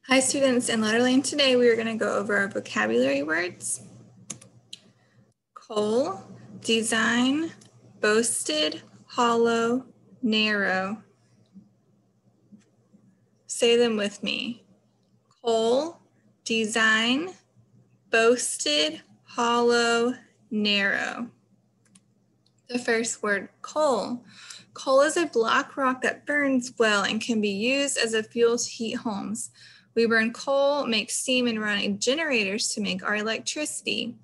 Hi students, in Letterland today we are going to go over our vocabulary words. Coal, design, boasted, hollow, narrow. Say them with me. Coal, design, boasted, hollow, narrow. The first word, coal. Coal is a black rock that burns well and can be used as a fuel to heat homes. We burn coal, make steam, and run generators to make our electricity.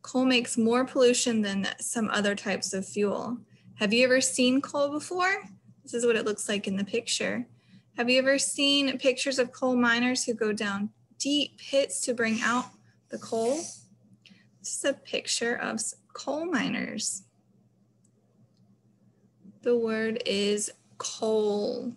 Coal makes more pollution than some other types of fuel. Have you ever seen coal before? This is what it looks like in the picture. Have you ever seen pictures of coal miners who go down deep pits to bring out the coal? This is a picture of coal miners. The word is coal.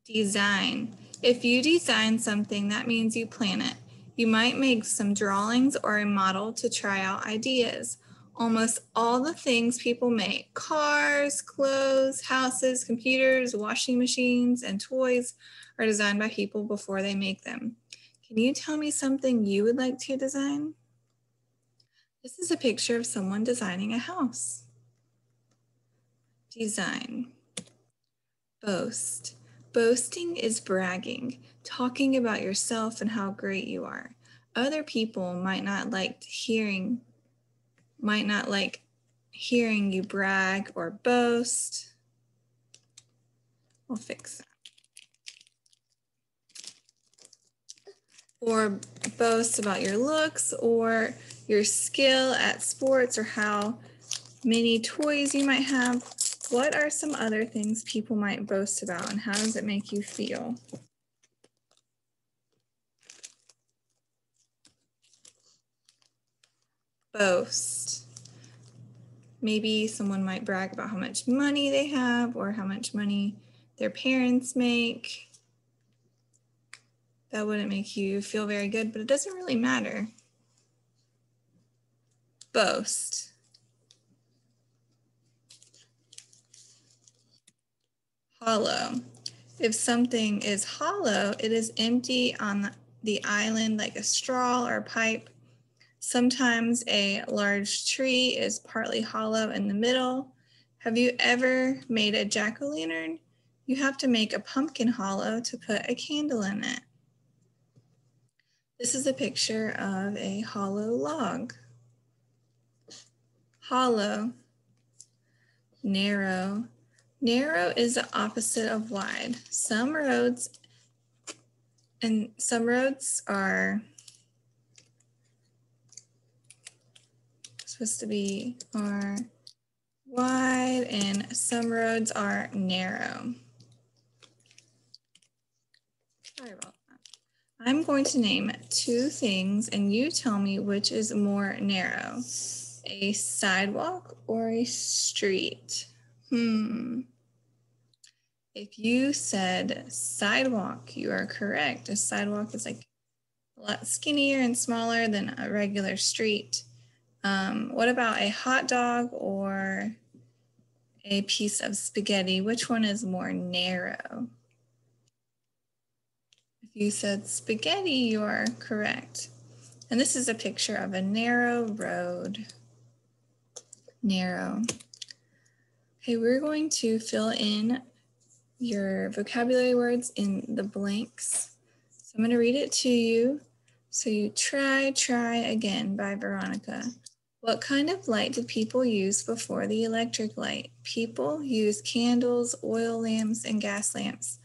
Design. If you design something, that means you plan it. You might make some drawings or a model to try out ideas. Almost all the things people make, cars, clothes, houses, computers, washing machines, and toys, are designed by people before they make them. Can you tell me something you would like to design? This is a picture of someone designing a house. Design. Boast. Boasting is bragging, talking about yourself and how great you are. Other people might not like hearing you brag or boast. We'll fix that. Or boast about your looks or your skill at sports or how many toys you might have. What are some other things people might boast about, and how does it make you feel? Boast. Maybe someone might brag about how much money they have or how much money their parents make. That wouldn't make you feel very good, but it doesn't really matter. Boast. Hollow. If something is hollow, it is empty on the island like a straw or a pipe. Sometimes a large tree is partly hollow in the middle. Have you ever made a jack-o'-lantern? You have to make a pumpkin hollow to put a candle in it. This is a picture of a hollow log. Hollow. Narrow. Narrow is the opposite of wide. Some roads are supposed to be wide and some roads are narrow. Sorry about that. I'm going to name two things and you tell me which is more narrow, a sidewalk or a street. If you said sidewalk, you are correct. A sidewalk is like a lot skinnier and smaller than a regular street. What about a hot dog or a piece of spaghetti? Which one is more narrow? If you said spaghetti, you are correct. And this is a picture of a narrow road. Narrow. Okay, we're going to fill in your vocabulary words in the blanks. So I'm going to read it to you. So you try again by Veronica. What kind of light did people use before the electric light? People used candles, oil lamps, and gas lamps.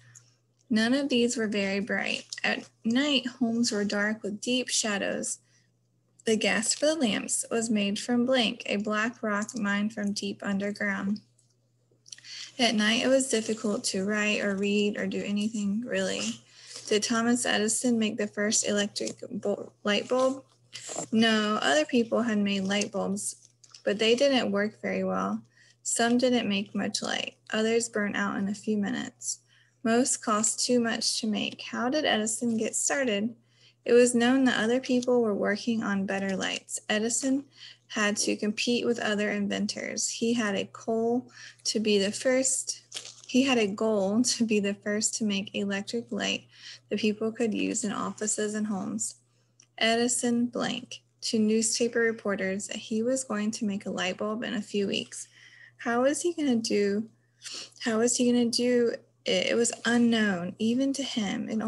None of these were very bright. At night, homes were dark with deep shadows. The gas for the lamps was made from blank, a black rock mined from deep underground. At night, it was difficult to write or read or do anything really. Did Thomas Edison make the first electric light bulb? No, other people had made light bulbs, but they didn't work very well. Some didn't make much light. Others burnt out in a few minutes. Most cost too much to make. How did Edison get started? It was known that other people were working on better lights. Edison had to compete with other inventors. He had a goal to be the first. He had a goal to be the first to make electric light that people could use in offices and homes. Edison blank to newspaper reporters that he was going to make a light bulb in a few weeks. How was he going to do it? It was unknown even to him. It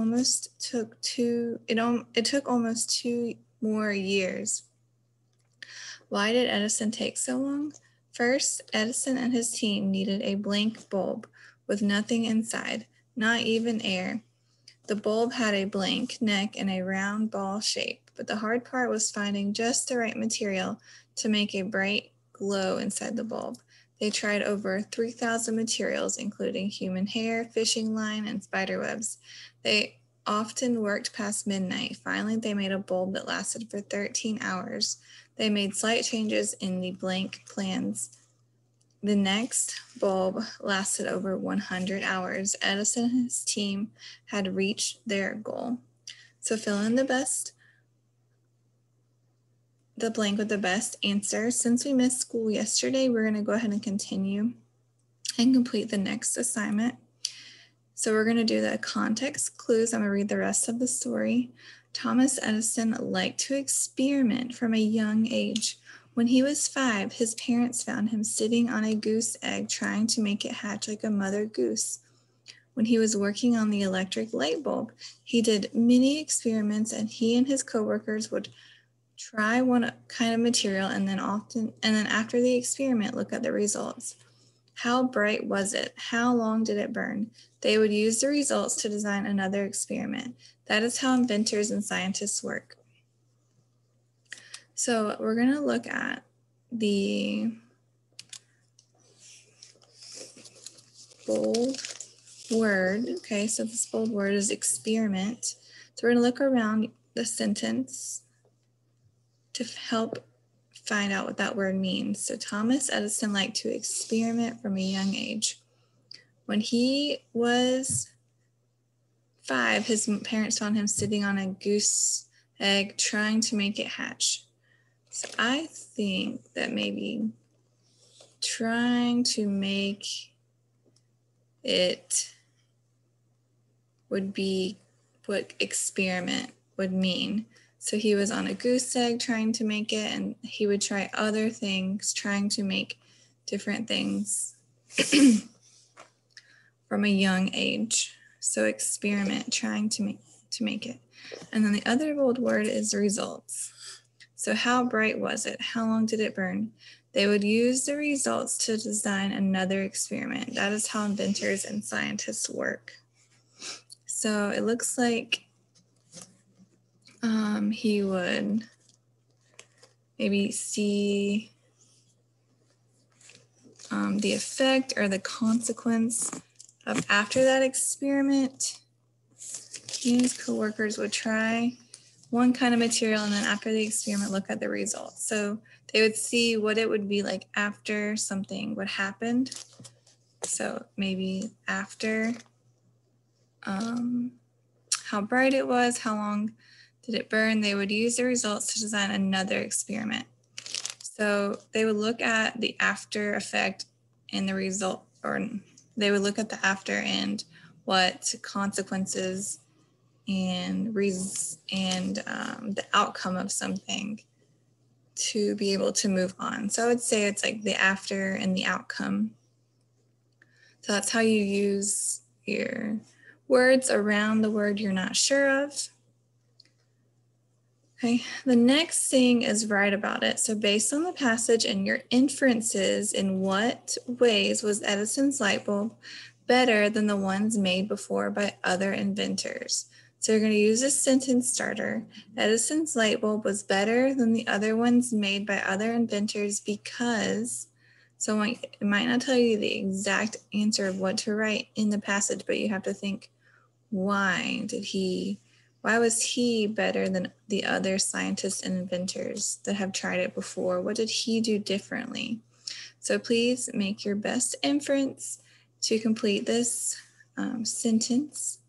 took almost 2 more years. Why did Edison take so long? First, Edison and his team needed a blank bulb with nothing inside, not even air. The bulb had a blank neck and a round ball shape, but the hard part was finding just the right material to make a bright glow inside the bulb. They tried over 3,000 materials, including human hair, fishing line, and spider webs. They often worked past midnight. Finally, they made a bulb that lasted for 13 hours. They made slight changes in the blank plans. The next bulb lasted over 100 hours. Edison and his team had reached their goal. So fill in the blank with the best answer. Since we missed school yesterday, we're going to go ahead and continue and complete the next assignment. So we're going to do the context clues. I'm going to read the rest of the story. Thomas Edison liked to experiment from a young age. When he was 5, his parents found him sitting on a goose egg trying to make it hatch like a mother goose. When he was working on the electric light bulb, he did many experiments, and he and his coworkers would try one kind of material and then after the experiment, look at the results. How bright was it? How long did it burn? They would use the results to design another experiment. That is how inventors and scientists work. So we're going to look at the bold word. Okay, so this bold word is experiment. So we're going to look around the sentence to help find out what that word means. So Thomas Edison liked to experiment from a young age. When he was 5, his parents found him sitting on a goose egg trying to make it hatch. So I think that maybe trying to make it would be what experiment would mean. So he was on a goose egg trying to make it, and he would try other things, trying to make different things from a young age. So experiment, trying to make it. And then the other bold word is results. So how bright was it? How long did it burn? They would use the results to design another experiment. That is how inventors and scientists work. So it looks like he would maybe see the effect or the consequence of after that experiment. He and his coworkers would try one kind of material, and then after the experiment, look at the results. So they would see what it would be like after something would happen. So maybe after, how bright it was, how long did it burn, they would use the results to design another experiment. So they would look at the after effect and the result, or they would look at the after and what consequences and the outcome of something to be able to move on. So I would say it's like the after and the outcome. So that's how you use your words around the word you're not sure of. Okay, the next thing is write about it. So based on the passage and your inferences, in what ways was Edison's light bulb better than the ones made before by other inventors? So you're going to use a sentence starter. Edison's light bulb was better than the other ones made by other inventors because, so it might not tell you the exact answer of what to write in the passage, but you have to think, why was he better than the other scientists and inventors that have tried it before? What did he do differently? So please make your best inference to complete this sentence,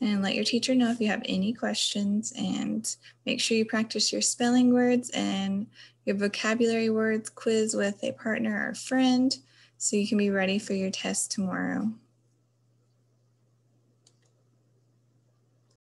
and let your teacher know if you have any questions, and make sure you practice your spelling words and your vocabulary words quiz with a partner or friend so you can be ready for your test tomorrow.